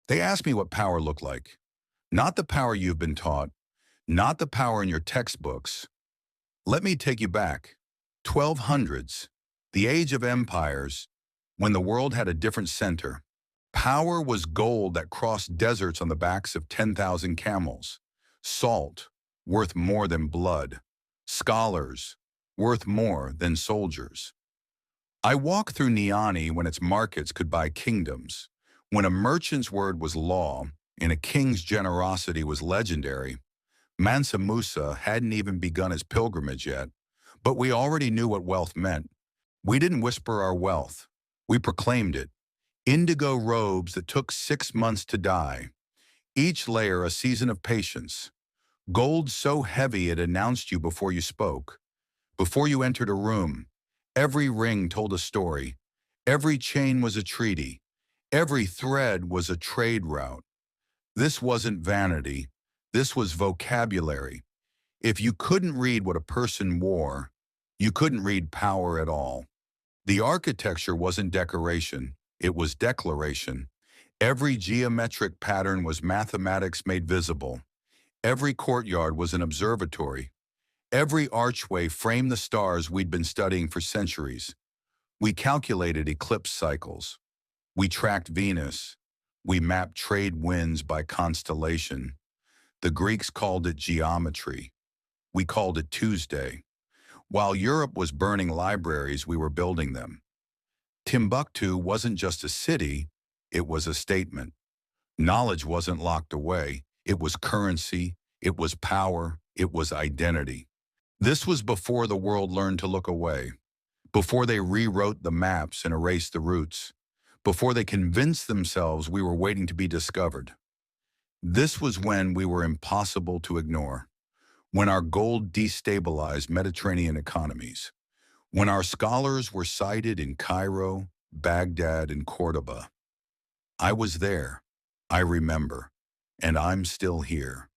They ask me what power looked like. Not the power you've been taught, not the power in your textbooks. Let me take you back. 1200s, the age of empires, when the world had a different center. Power was gold that crossed deserts on the backs of 10,000 camels. Salt, worth more than blood. Scholars, worth more than soldiers. I walked through Niani when its markets could buy kingdoms, when a merchant's word was law and a king's generosity was legendary. Mansa Musa hadn't even begun his pilgrimage yet, but we already knew what wealth meant. We didn't whisper our wealth. We proclaimed it. Indigo robes that took 6 months to dye, each layer a season of patience. Gold so heavy it announced you before you spoke. Before you entered a room, every ring told a story. Every chain was a treaty. Every thread was a trade route. This wasn't vanity. This was vocabulary. If you couldn't read what a person wore, you couldn't read power at all. The architecture wasn't decoration. It was declaration. Every geometric pattern was mathematics made visible. Every courtyard was an observatory. Every archway framed the stars we'd been studying for centuries. We calculated eclipse cycles. We tracked Venus. We mapped trade winds by constellation. The Greeks called it geometry. We called it Tuesday. While Europe was burning libraries, we were building them. Timbuktu wasn't just a city, it was a statement. Knowledge wasn't locked away. It was currency, it was power, it was identity. This was before the world learned to look away, before they rewrote the maps and erased the routes, before they convinced themselves we were waiting to be discovered. This was when we were impossible to ignore, when our gold destabilized Mediterranean economies, when our scholars were cited in Cairo, Baghdad, and Cordoba. I was there, I remember, and I'm still here.